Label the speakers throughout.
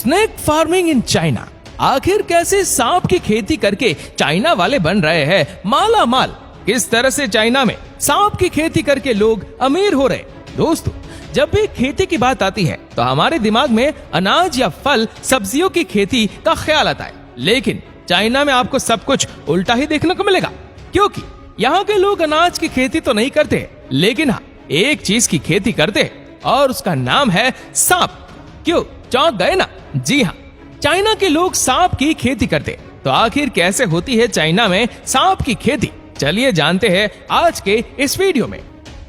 Speaker 1: Snake farming in China. आखिर कैसे सांप की खेती करके चाइना वाले बन रहे हैं माला माल। किस तरह से चाइना में सांप की खेती करके लोग अमीर हो रहे। दोस्तों, जब भी खेती की बात आती है तो हमारे दिमाग में अनाज या फल सब्जियों की खेती का ख्याल आता है, लेकिन चाइना में आपको सब कुछ उल्टा ही देखने को मिलेगा। क्योंकि यहाँ के लोग अनाज की खेती तो नहीं करते, लेकिन हाँ, एक चीज की खेती करते हैं और उसका नाम है सांप। क्यों, चौंक गए ना? जी हाँ, चाइना के लोग सांप की खेती करते। तो आखिर कैसे होती है चाइना में सांप की खेती, चलिए जानते हैं आज के इस वीडियो में।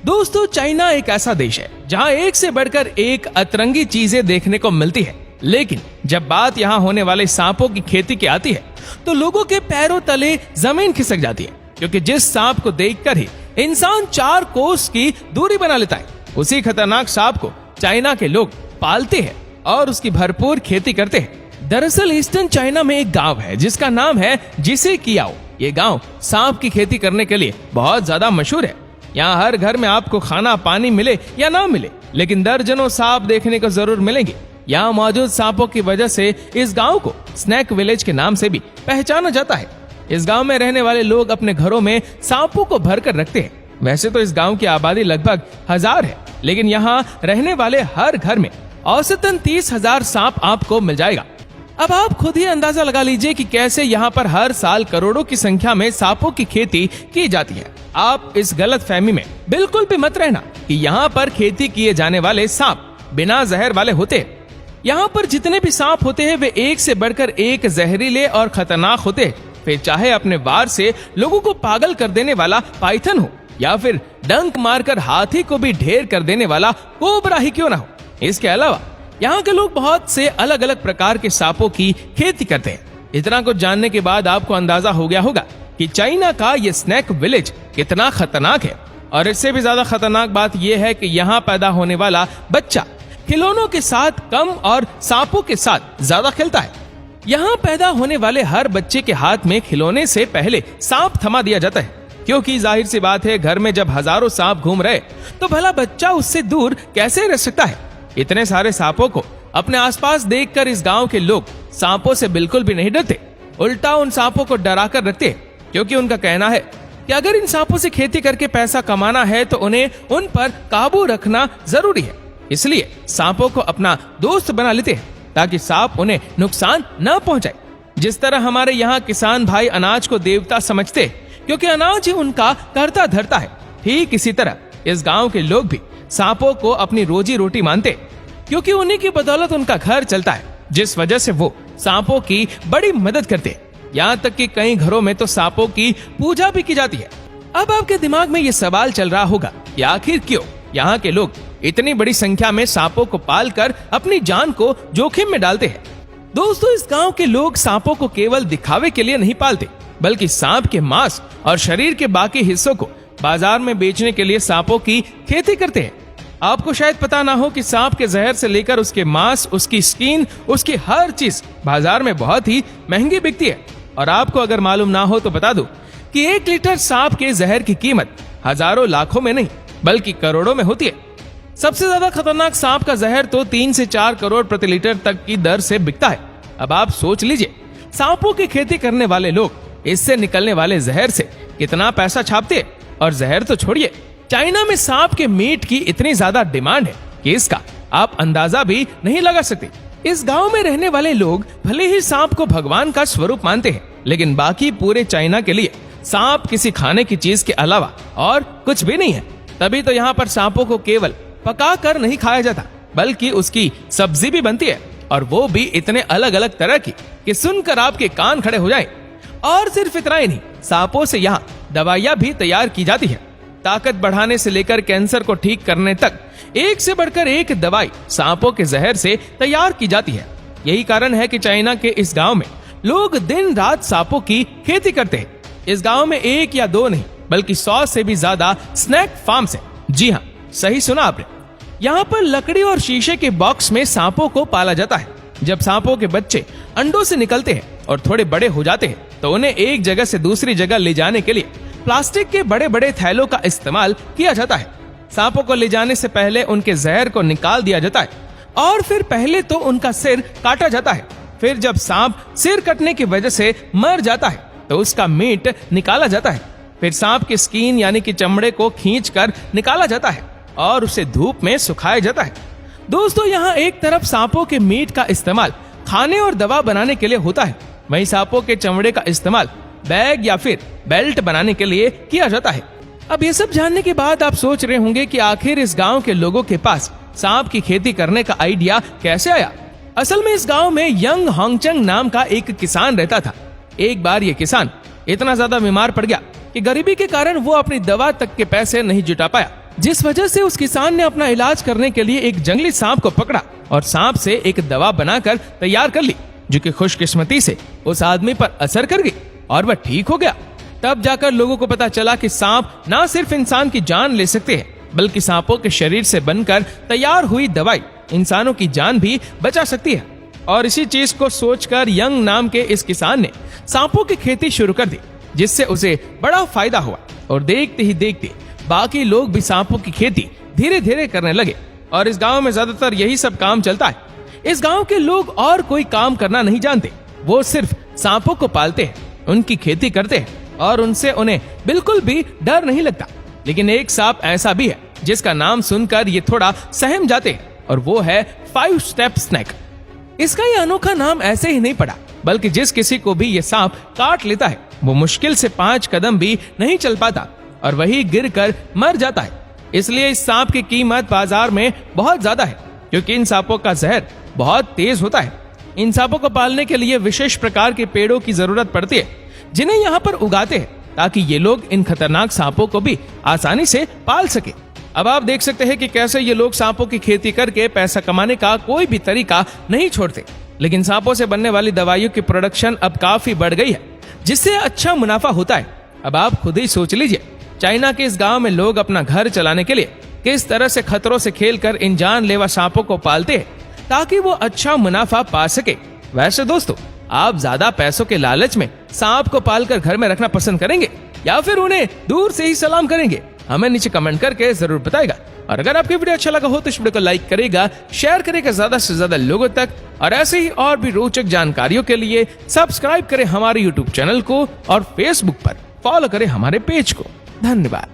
Speaker 1: दोस्तों, चाइना एक ऐसा देश है जहाँ एक से बढ़कर एक अतरंगी चीजें देखने को मिलती है, लेकिन जब बात यहाँ होने वाले सांपों की खेती की आती है तो लोगों के पैरों तले जमीन खिसक जाती है। क्योंकि जिस सांप को देखकर ही इंसान 4 कोस की दूरी बना लेता है, उसी खतरनाक सांप को चाइना के लोग पालते हैं और उसकी भरपूर खेती करते हैं। दरअसल ईस्टर्न चाइना में एक गांव है जिसका नाम है जिसे कियाओ। ये गांव सांप की खेती करने के लिए बहुत ज्यादा मशहूर है। यहाँ हर घर में आपको खाना पानी मिले या ना मिले, लेकिन दर्जनों सांप देखने को जरूर मिलेंगे। यहाँ मौजूद सांपों की वजह से इस गांव को स्नेक विलेज के नाम से भी पहचाना जाता है। इस गांव में रहने वाले लोग अपने घरों में सांपों को भर कर रखते हैं। वैसे तो इस गांव की आबादी लगभग 1000 है, लेकिन यहाँ रहने वाले हर घर में औसतन 30,000 सांप आपको मिल जाएगा। अब आप खुद ही अंदाजा लगा लीजिए कि कैसे यहाँ पर हर साल करोड़ों की संख्या में सांपों की खेती की जाती है। आप इस गलत फहमी में बिल्कुल भी मत रहना कि यहाँ पर खेती किए जाने वाले सांप बिना जहर वाले होते हैं। यहाँ पर जितने भी सांप होते हैं वे एक से बढ़कर एक जहरीले और खतरनाक होते हैं। फिर चाहे अपने वार से लोगों को पागल कर देने वाला पाइथन हो या फिर डंक मारकर हाथी को भी ढेर कर देने वाला कोबरा ही क्यों ना हो। इसके अलावा यहाँ के लोग बहुत से अलग अलग प्रकार के सांपों की खेती करते हैं। इतना कुछ जानने के बाद आपको अंदाजा हो गया होगा कि चाइना का ये स्नेक विलेज कितना खतरनाक है। और इससे भी ज्यादा खतरनाक बात यह है कि यहाँ पैदा होने वाला बच्चा खिलौनों के साथ कम और सांपों के साथ ज्यादा खेलता है। यहाँ पैदा होने वाले हर बच्चे के हाथ में खिलौने से पहले सांप थमा दिया जाता है, क्योंकि जाहिर सी बात है घर में जब हजारों सांप घूम रहे तो भला बच्चा उससे दूर कैसे रह सकता है। इतने सारे सांपों को अपने आसपास देखकर इस गांव के लोग सांपों से बिल्कुल भी नहीं डरते, उल्टा उन सांपों को डरा कर रखते हैं। क्योंकि उनका कहना है कि अगर इन सांपों से खेती करके पैसा कमाना है तो उन्हें उन पर काबू रखना जरूरी है। इसलिए सांपों को अपना दोस्त बना लेते हैं ताकि सांप उन्हें नुकसान न पहुंचाए। जिस तरह हमारे यहाँ किसान भाई अनाज को देवता समझते क्योंकि अनाज ही उनका करता धरता है, ठीक इसी तरह इस गांव के लोग भी सांपों को अपनी रोजी रोटी मानते, क्योंकि उन्हीं की बदौलत उनका घर चलता है, जिस वजह से वो सांपों की बड़ी मदद करते। यहाँ तक कि कई घरों में तो सांपों की पूजा भी की जाती है। अब आपके दिमाग में ये सवाल चल रहा होगा कि आखिर क्यों यहाँ के लोग इतनी बड़ी संख्या में सांपों को पालकर अपनी जान को जोखिम में डालते हैं। दोस्तों, इस गांव के लोग सांपों को केवल दिखावे के लिए नहीं पालते, बल्कि सांप के मांस और शरीर के बाकी हिस्सों को बाजार में बेचने के लिए सांपों की खेती करते हैं। आपको शायद पता ना हो कि सांप के जहर से लेकर उसके मांस, उसकी स्किन, उसकी हर चीज बाजार में बहुत ही महंगी बिकती है। और आपको अगर मालूम ना हो तो बता दूं कि 1 लीटर सांप के जहर की कीमत हजारों लाखों में नहीं बल्कि करोड़ों में होती है। सबसे ज्यादा खतरनाक सांप का जहर तो 3 से 4 करोड़ प्रति लीटर तक की दर से बिकता है। अब आप सोच लीजिए, सांपों की खेती करने वाले लोग इससे निकलने वाले जहर से कितना पैसा छापते हैं। और जहर तो छोड़िए, चाइना में सांप के मीट की इतनी ज्यादा डिमांड है कि इसका आप अंदाजा भी नहीं लगा सकते। इस गांव में रहने वाले लोग भले ही सांप को भगवान का स्वरूप मानते हैं, लेकिन बाकी पूरे चाइना के लिए सांप किसी खाने की चीज के अलावा और कुछ भी नहीं है। तभी तो यहाँ पर सांपों को केवल पका कर नहीं खाया जाता, बल्कि उसकी सब्जी भी बनती है, और वो भी इतने अलग अलग तरह की कि सुनकर आपके कान खड़े हो जाएं। और सिर्फ इतना ही नहीं, सांपों से यहाँ दवाइयाँ भी तैयार की जाती है। ताकत बढ़ाने से लेकर कैंसर को ठीक करने तक एक से बढ़कर एक दवाई सांपों के जहर से तैयार की जाती है। यही कारण है कि चाइना के इस गांव में लोग दिन रात सांपों की खेती करते हैं। इस गांव में 1 या 2 नहीं बल्कि 100 से भी ज्यादा स्नेक फार्म्स हैं। जी हाँ, सही सुना आपने। यहाँ पर लकड़ी और शीशे के बॉक्स में सांपों को पाला जाता है। जब सांपों के बच्चे अंडों से निकलते हैं और थोड़े बड़े हो जाते हैं तो उन्हें एक जगह से दूसरी जगह ले जाने के लिए प्लास्टिक के बड़े बड़े थैलों का इस्तेमाल किया जाता है। सांपों को ले जाने से पहले उनके जहर को निकाल दिया जाता है। और फिर पहले तो उनका सिर काटा जाता है। फिर जब सांप सिर कटने की वजह से मर जाता है तो उसका मीट निकाला जाता है। फिर सांप की स्किन यानी कि चमड़े को खींचकर निकाला जाता है और उसे धूप में सुखाया जाता है। दोस्तों, यहाँ एक तरफ सांपों के मीट का इस्तेमाल खाने और दवा बनाने के लिए होता है, वहीं सांपों के चमड़े का इस्तेमाल बैग या फिर बेल्ट बनाने के लिए किया जाता है। अब ये सब जानने के बाद आप सोच रहे होंगे कि आखिर इस गांव के लोगों के पास सांप की खेती करने का आइडिया कैसे आया। असल में इस गांव में यंग होंगचंग नाम का एक किसान रहता था। एक बार ये किसान इतना ज्यादा बीमार पड़ गया कि गरीबी के कारण वो अपनी दवा तक के पैसे नहीं जुटा पाया, जिस वजह से उस किसान ने अपना इलाज करने के लिए एक जंगली सांप को पकड़ा और सांप से एक दवा बनाकर तैयार कर ली, जो कि खुशकिस्मती से उस आदमी पर असर कर गई और वह ठीक हो गया। तब जाकर लोगों को पता चला कि सांप ना सिर्फ इंसान की जान ले सकते हैं, बल्कि सांपों के शरीर से बनकर तैयार हुई दवाई इंसानों की जान भी बचा सकती है। और इसी चीज को सोचकर यंग नाम के इस किसान ने सांपों की खेती शुरू कर दी, जिससे उसे बड़ा फायदा हुआ। और देखते ही देखते बाकी लोग भी सांपों की खेती धीरे धीरे करने लगे और इस गांव में ज्यादातर यही सब काम चलता है। इस गांव के लोग और कोई काम करना नहीं जानते, वो सिर्फ सांपों को पालते हैं, उनकी खेती करते हैं और उनसे उन्हें बिल्कुल भी डर नहीं लगता। लेकिन एक सांप ऐसा भी है जिसका नाम सुनकर ये थोड़ा सहम जाते हैं, और वो है 5 स्टेप स्नेक। इसका ये अनोखा नाम ऐसे ही नहीं पड़ा, बल्कि जिस किसी को भी ये सांप काट लेता है वो मुश्किल से 5 कदम भी नहीं चल पाता और वही गिरकर मर जाता है। इसलिए इस सांप की कीमत बाजार में बहुत ज्यादा है, क्योंकि इन सांपों का जहर बहुत तेज होता है। इन सांपों को पालने के लिए विशेष प्रकार के पेड़ों की जरूरत पड़ती है, जिन्हें यहाँ पर उगाते हैं, ताकि ये लोग इन खतरनाक सांपों को भी आसानी से पाल सके। अब आप देख सकते हैं कि कैसे ये लोग सांपों की खेती करके पैसा कमाने का कोई भी तरीका नहीं छोड़ते। लेकिन सांपों से बनने वाली दवाइयों की प्रोडक्शन अब काफी बढ़ गई है, जिससे अच्छा मुनाफा होता है। अब आप खुद ही सोच लीजिए, चाइना के इस गांव में लोग अपना घर चलाने के लिए किस तरह से खतरों से खेलकर इन जानलेवा सांपों को पालते हैं, ताकि वो अच्छा मुनाफा पा सके। वैसे दोस्तों, आप ज्यादा पैसों के लालच में सांप को पालकर घर में रखना पसंद करेंगे या फिर उन्हें दूर से ही सलाम करेंगे? हमें नीचे कमेंट करके जरूर बताएगा। और अगर आपको वीडियो अच्छा लगा हो तो इस वीडियो को लाइक करेगा, शेयर करेगा ज्यादा से ज्यादा लोगों तक, और ऐसे ही और भी रोचक जानकारियों के लिए सब्सक्राइब करें हमारे यूट्यूब चैनल को और फेसबुक पर फॉलो करें हमारे पेज को। धन्यवाद।